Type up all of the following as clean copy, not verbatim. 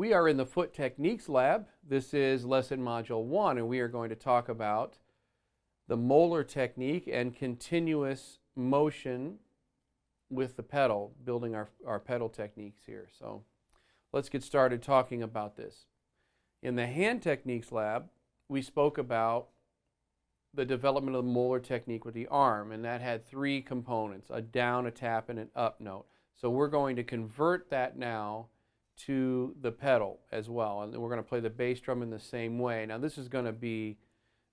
We are in the Foot Techniques lab. This is lesson module 1, and we are going to talk about the Moeller technique and continuous motion with the pedal, building our pedal techniques here. So let's get started talking about this. In the hand techniques lab, we spoke about the development of the Moeller technique with the arm, and that had 3 components: a down, a tap, and an up note. So we're going to convert that now to the pedal as well, and we're going to play the bass drum in the same way. Now this is going to be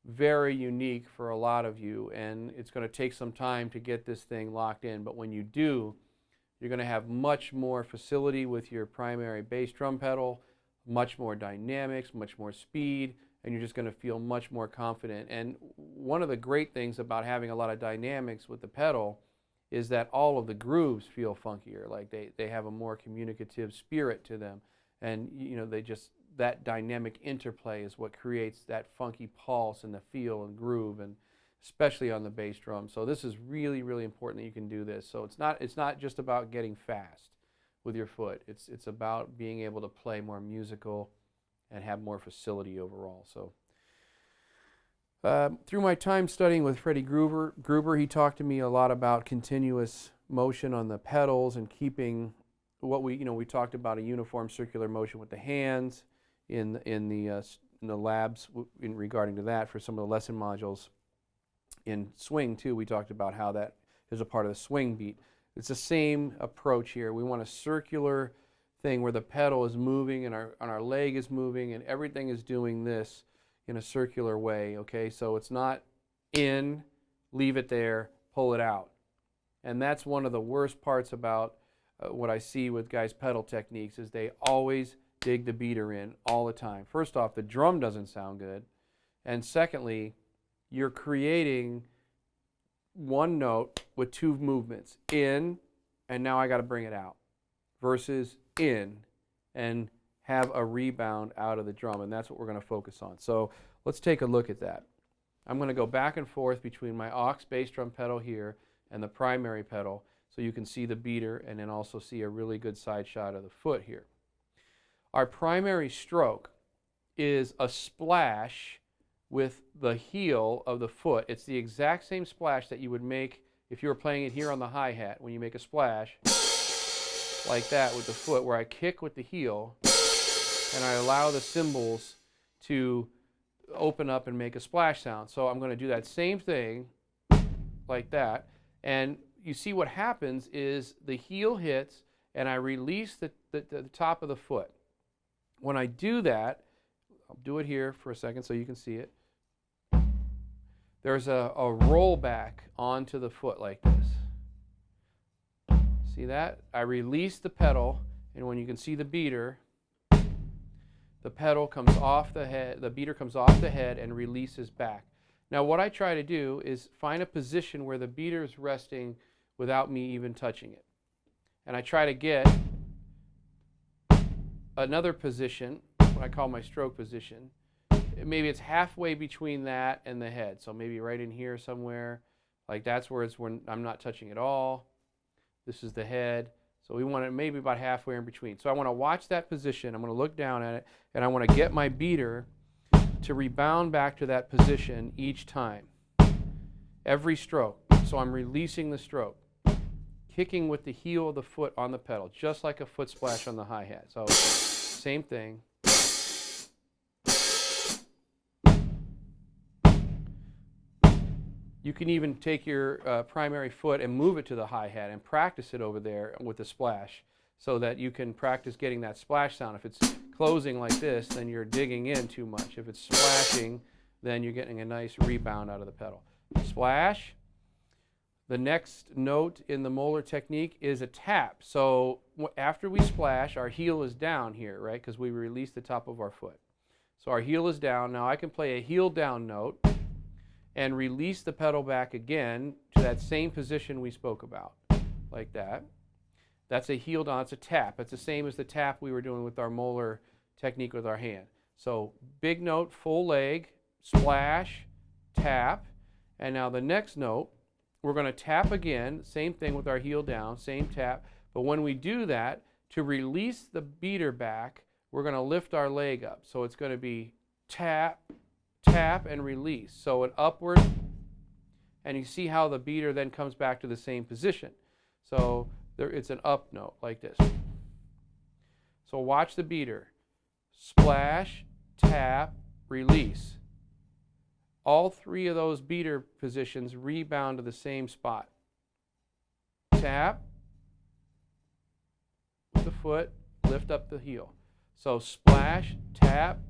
very unique for a lot of you, and it's going to take some time to get this thing locked in, but when you do, you're going to have much more facility with your primary bass drum pedal, much more dynamics, much more speed, and you're just going to feel much more confident. And one of the great things about having a lot of dynamics with the pedal is that all of the grooves feel funkier, like they have a more communicative spirit to them, and that dynamic interplay is what creates that funky pulse and the feel and groove, and especially on the bass drum. So this is really, really important that you can do this. So it's not just about getting fast with your foot. It's about being able to play more musical and have more facility overall. So through my time studying with Freddie Gruber, he talked to me a lot about continuous motion on the pedals and keeping what we talked about a uniform circular motion with the hands in the labs in regarding to that for some of the lesson modules. In swing too, we talked about how that is a part of the swing beat. It's the same approach here. We want a circular thing where the pedal is moving and our leg is moving and everything is doing this in a circular way, okay? So it's not in, leave it there, pull it out. And that's one of the worst parts about what I see with guys' pedal techniques is they always dig the beater in all the time. First off, the drum doesn't sound good. And secondly, you're creating one note with 2 movements, in, and now I got to bring it out, versus in, and have a rebound out of the drum, and that's what we're going to focus on. So let's take a look at that. I'm going to go back and forth between my aux bass drum pedal here and the primary pedal so you can see the beater and then also see a really good side shot of the foot here. Our primary stroke is a splash with the heel of the foot. It's the exact same splash that you would make if you were playing it here on the hi-hat, when you make a splash like that with the foot, where I kick with the heel and I allow the cymbals to open up and make a splash sound. So I'm going to do that same thing like that, and you see what happens is the heel hits and I release the top of the foot. When I do that, I'll do it here for a second so you can see it. There's a rollback onto the foot like this. See that? I release the pedal, and when you can see the beater, the pedal comes off the head, the beater comes off the head and releases back. Now what I try to do is find a position where the beater is resting without me even touching it. And I try to get another position, what I call my stroke position. Maybe it's halfway between that and the head. So maybe right in here somewhere. Like that's where it's when I'm not touching at all. This is the head. So we want it maybe about halfway in between. So I want to watch that position. I'm going to look down at it, and I want to get my beater to rebound back to that position each time. Every stroke. So I'm releasing the stroke, kicking with the heel of the foot on the pedal, just like a foot splash on the hi-hat. So same thing. You can even take your primary foot and move it to the hi-hat and practice it over there with the splash so that you can practice getting that splash sound. If it's closing like this, then you're digging in too much. If it's splashing, then you're getting a nice rebound out of the pedal. Splash. The next note in the Moeller technique is a tap. So after we splash, our heel is down here, right? Because we release the top of our foot. So our heel is down. Now I can play a heel down note and release the pedal back again to that same position we spoke about, like that. That's a heel down, it's a tap. It's the same as the tap we were doing with our Moeller technique with our hand. So big note, full leg, splash, tap, and now the next note, we're going to tap again, same thing with our heel down, same tap, but when we do that, to release the beater back, we're going to lift our leg up. So it's going to be tap, tap, and release. So an upward, and you see how the beater then comes back to the same position. So it's an up note like this. So watch the beater. Splash, tap, release. All three of those beater positions rebound to the same spot. Tap with the foot, lift up the heel. So splash, tap,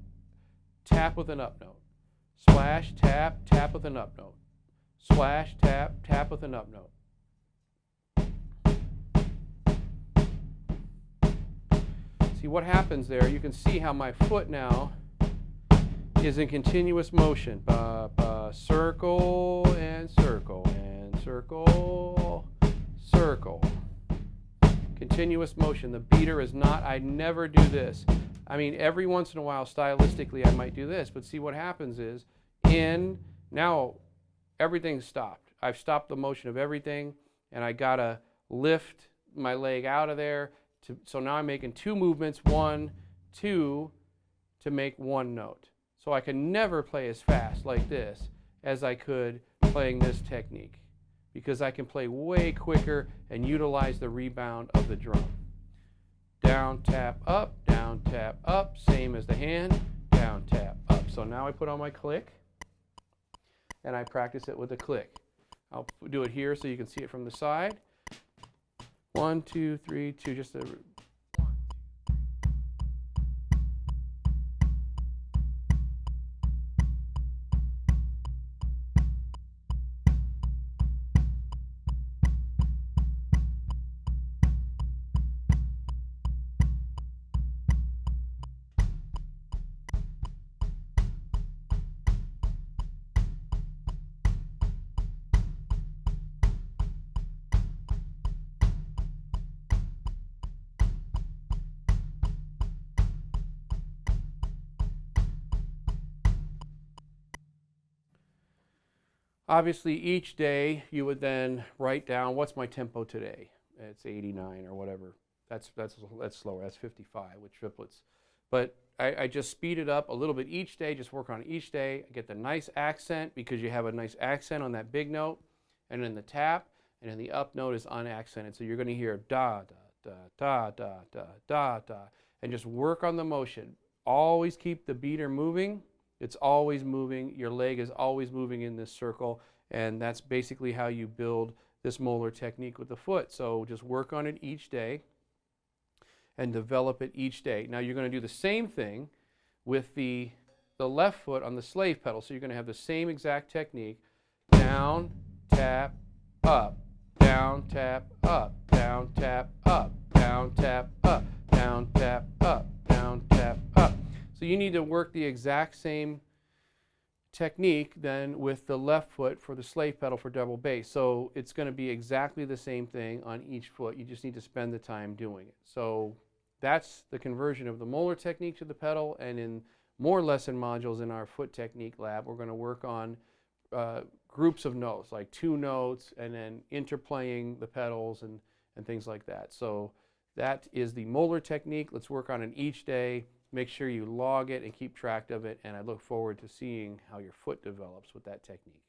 tap with an up note. Splash, tap, tap with an up note. Splash, tap, tap with an up note. See what happens there, you can see how my foot now is in continuous motion. Circle and circle and circle, circle. Continuous motion. The beater is not, I never do this. I mean, every once in a while, stylistically, I might do this, but see what happens is, now everything's stopped. I've stopped the motion of everything, and I gotta lift my leg out of there. So now I'm making two movements, 1, 2, to make one note. So I can never play as fast like this as I could playing this technique, because I can play way quicker and utilize the rebound of the drum. Down, tap, up, same as the hand, down, tap, up. So now I put on my click, and I practice it with a click. I'll do it here so you can see it from the side. 1, 2, 3, 2, just a... Obviously, each day you would then write down, what's my tempo today? It's 89 or whatever. That's slower. That's 55 with triplets. But I just speed it up a little bit each day, just work on it each day. I get the nice accent because you have a nice accent on that big note, and then the tap, and then the up note is unaccented. So you're going to hear da, da, da, da, da, da, da, and just work on the motion. Always keep the beater moving. It's always moving. Your leg is always moving in this circle, and that's basically how you build this Moeller technique with the foot. So just work on it each day and develop it each day. Now you're going to do the same thing with the left foot on the slave pedal. So you're going to have the same exact technique. Down, tap, up, down, tap, up, down, tap, up, down, tap, up, down, tap, up, down, tap, up. So you need to work the exact same technique then with the left foot for the slave pedal for double bass. So it's going to be exactly the same thing on each foot. You just need to spend the time doing it. So that's the conversion of the Moeller technique to the pedal, and in more lesson modules in our foot technique lab, we're going to work on groups of notes, like 2 notes, and then interplaying the pedals and things like that. So that is the Moeller technique. Let's work on it each day. Make sure you log it and keep track of it, and I look forward to seeing how your foot develops with that technique.